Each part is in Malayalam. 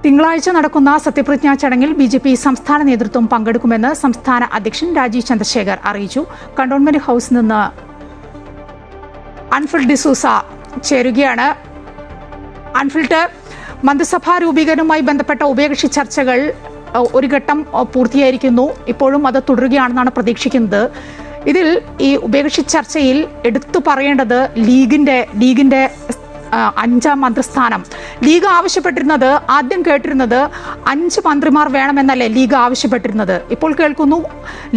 തിങ്കളാഴ്ച നടക്കുന്ന സത്യപ്രതിജ്ഞാ ചടങ്ങിൽ ബിജെപി സംസ്ഥാന നേതൃത്വം പങ്കെടുക്കുമെന്ന് സംസ്ഥാന അധ്യക്ഷൻ രാജീവ് ചന്ദ്രശേഖർ അറിയിച്ചു. കണ്ടോൺമെന്റ് ഹൌസിൽ നിന്ന് അൻഫിൽ ഡിസൂസ ചേരുകയാണ്. അൻഫിൽട്ട്, മന്ത്രിസഭാ രൂപീകരണവുമായി ബന്ധപ്പെട്ട ഉഭയകക്ഷി ചർച്ചകൾ ഒരു ഘട്ടം പൂർത്തിയായിരിക്കുന്നു. ഇപ്പോഴും അത് തുടരുകയാണെന്നാണ് പ്രതീക്ഷിക്കുന്നത്. ഇതിൽ ഈ ഉഭയകക്ഷി ചർച്ചയിൽ എടുത്തു പറയേണ്ടത് ലീഗിന്റെ 5ാം മന്ത്രിസ്ഥാനം. ലീഗ് ആവശ്യപ്പെട്ടിരുന്നത്, ആദ്യം കേട്ടിരുന്നത് 5 മന്ത്രിമാർ വേണമെന്നല്ലേ ലീഗ് ആവശ്യപ്പെട്ടിരുന്നത്. ഇപ്പോൾ കേൾക്കുന്നു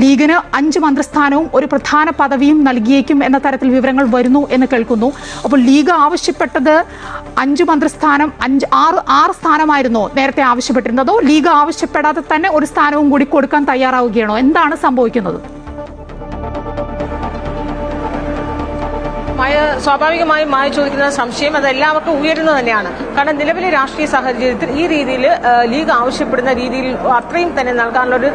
ലീഗിന് 5 മന്ത്രിസ്ഥാനവും ഒരു പ്രധാന പദവിയും നൽകിയേക്കും എന്ന തരത്തിൽ വിവരങ്ങൾ വരുന്നു എന്ന് കേൾക്കുന്നു. അപ്പോൾ ലീഗ് ആവശ്യപ്പെട്ടത് 5 മന്ത്രിസ്ഥാനം, 6 സ്ഥാനമായിരുന്നോ നേരത്തെ ആവശ്യപ്പെട്ടിരുന്നതോ ലീഗ് ആവശ്യപ്പെടാതെ തന്നെ ഒരു സ്ഥാനവും കൂടി കൊടുക്കാൻ തയ്യാറാവുകയാണോ? എന്താണ് സംഭവിക്കുന്നത്? സ്വാഭാവികമായും ചോദിക്കുന്ന സംശയം അത് എല്ലാവർക്കും ഉയരുന്നത് തന്നെയാണ്. കാരണം നിലവിലെ രാഷ്ട്രീയ സാഹചര്യത്തിൽ ഈ രീതിയിൽ ലീഗ് ആവശ്യപ്പെടുന്ന രീതിയിൽ അത്രയും തന്നെ നൽകാനുള്ള ഒരു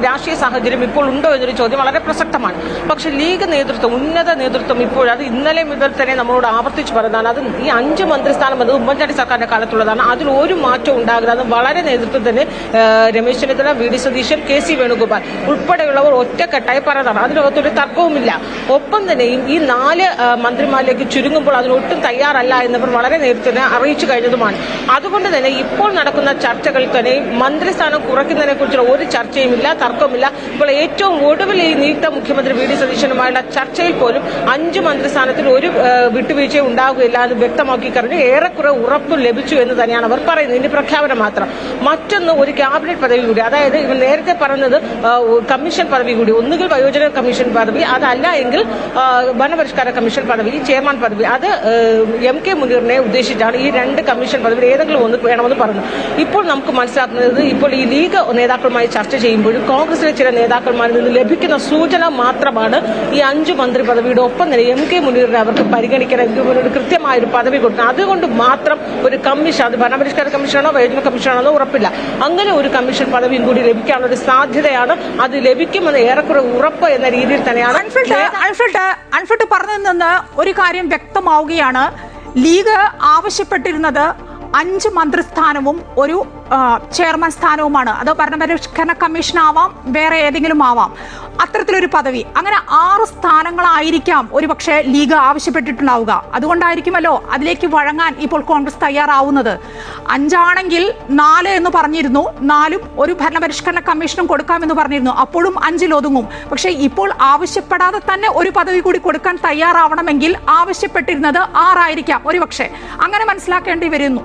രാഷ്ട്രീയ സാഹചര്യം ഇപ്പോൾ ഉണ്ടോ എന്നൊരു ചോദ്യം വളരെ പ്രസക്തമാണ്. പക്ഷെ ലീഗ് നേതൃത്വം, ഉന്നത നേതൃത്വം ഇപ്പോൾ അത് ഇന്നലെ മുതൽ തന്നെ നമ്മളോട് ആവർത്തിച്ച് പറയുന്നതാണ്. അത് ഈ 5 മന്ത്രിസ്ഥാനം എന്നത് ഉമ്മൻചാണ്ടി സർക്കാരിന്റെ കാലത്തുള്ളതാണ്. അതിൽ ഒരു മാറ്റം ഉണ്ടാകില്ല. അത് വളരെ നേതൃത്വം തന്നെ രമേശ് ചെന്നിത്തല, വി ഡി സതീശൻ, കെ സി വേണുഗോപാൽ ഉൾപ്പെടെയുള്ളവർ ഒറ്റക്കെട്ടായി പറയുന്നതാണ്. അതിനകത്തൊരു തർക്കവുമില്ല. ഒപ്പം തന്നെയും ഈ 4 മന്ത്രിമാരിലേക്ക് ചുരുങ്ങുമ്പോൾ അതിനൊട്ടും തയ്യാറല്ല എന്നവർ വളരെ നേരത്തെ അറിയിച്ചു കഴിഞ്ഞതുമാണ്. അതുകൊണ്ട് തന്നെ ഇപ്പോൾ നടക്കുന്ന ചർച്ചകൾ തന്നെ മന്ത്രിസ്ഥാനം കുറയ്ക്കുന്നതിനെ കുറിച്ചുള്ള ഒരു ചർച്ചയുമില്ല, തർക്കവുമില്ല. ഇപ്പോൾ ഏറ്റവും ഒടുവിൽ ഈ നിയുക്ത മുഖ്യമന്ത്രി വി ഡി സതീശനുമായുള്ള ചർച്ചയിൽ പോലും 5 മന്ത്രിസ്ഥാനത്തിൽ ഒരു വിട്ടുവീഴ്ചയും ഉണ്ടാവുകയില്ല എന്ന് വ്യക്തമാക്കി കഴിഞ്ഞ് ഏറെക്കുറെ ഉറപ്പ് ലഭിച്ചു എന്ന് തന്നെയാണ് അവർ പറയുന്നത്. ഇതിന്റെ പ്രഖ്യാപനം മാത്രം. മറ്റൊന്ന്, ഒരു ക്യാബിനറ്റ് പദവി കൂടി, അതായത് ഇവർ നേരത്തെ പറഞ്ഞത് കമ്മീഷൻ പദവി കൂടി, ഒന്നുകിൽ വയോജന കമ്മീഷൻ പദവി, അതല്ല എങ്കിൽ വനപരിഷ്കാര കമ്മീഷൻ പദവി, ചെയർമാൻ പദവി, അത് എം.കെ. മുനീറിനെ ഉദ്ദേശിച്ചാണ് ഈ 2 കമ്മീഷൻ പദവി ഏതെങ്കിലും ഒന്ന് വേണമെന്ന് പറഞ്ഞു. ഇപ്പോൾ നമുക്ക് മനസ്സിലാക്കുന്നത്, ഇപ്പോൾ ഈ ലീഗ് നേതാക്കളുമായി ചർച്ച ചെയ്യുമ്പോഴും കോൺഗ്രസിലെ ചില നേതാക്കന്മാരിൽ നിന്ന് ലഭിക്കുന്ന സൂചന മാത്രമാണ് ഈ 5 മന്ത്രി പദവിയുടെ ഒപ്പം തന്നെ എം.കെ. മുനീറിനെ അവർക്ക് പരിഗണിക്കാൻ കൃത്യമായ ഒരു പദവി കൊടുക്കണം. അതുകൊണ്ട് മാത്രം ഒരു കമ്മീഷൻ, അത് ഭരണപരിഷ്കാര കമ്മീഷനാണോ വയോജന കമ്മീഷനാണോ ഉറപ്പില്ല, അങ്ങനെ ഒരു കമ്മീഷൻ പദവിയും കൂടി ലഭിക്കാനുള്ള ഒരു സാധ്യതയാണ്. അത് ലഭിക്കുമെന്ന് ഏറെക്കുറെ ഉറപ്പ് എന്ന രീതിയിൽ തന്നെയാണ് അൻഫിൽട്ട് പറഞ്ഞതിൽ നിന്ന് ഒരു കാര്യം വ്യക്തമാവുകയാണ്. ലീഗ് ആവശ്യപ്പെട്ടിരുന്നത് 5 മന്ത്രിസ്ഥാനവും ഒരു ചെയർമാൻ സ്ഥാനവുമാണ്. അത് ഭരണപരിഷ്കരണ കമ്മീഷൻ ആവാം, വേറെ ഏതെങ്കിലും ആവാം, അത്തരത്തിലൊരു പദവി. അങ്ങനെ 6 സ്ഥാനങ്ങളായിരിക്കാം ഒരുപക്ഷെ ലീഗ് ആവശ്യപ്പെട്ടിട്ടുണ്ടാവുക. അതുകൊണ്ടായിരിക്കുമല്ലോ അതിലേക്ക് വഴങ്ങാൻ ഇപ്പോൾ കോൺഗ്രസ് തയ്യാറാവുന്നത്. 5 ആണെങ്കിൽ 4 എന്ന് പറഞ്ഞിരുന്നു, 4ഉം ഒരു ഭരണപരിഷ്കരണ കമ്മീഷനും കൊടുക്കാമെന്ന് പറഞ്ഞിരുന്നു. അപ്പോഴും 5-ൽ ഒതുങ്ങും. പക്ഷേ ഇപ്പോൾ ആവശ്യപ്പെടാതെ തന്നെ ഒരു പദവി കൂടി കൊടുക്കാൻ തയ്യാറാവണമെങ്കിൽ ആവശ്യപ്പെട്ടിരുന്നത് 6 ആയിരിക്കാം ഒരുപക്ഷെ. അങ്ങനെ മനസ്സിലാക്കേണ്ടി വരുന്നു.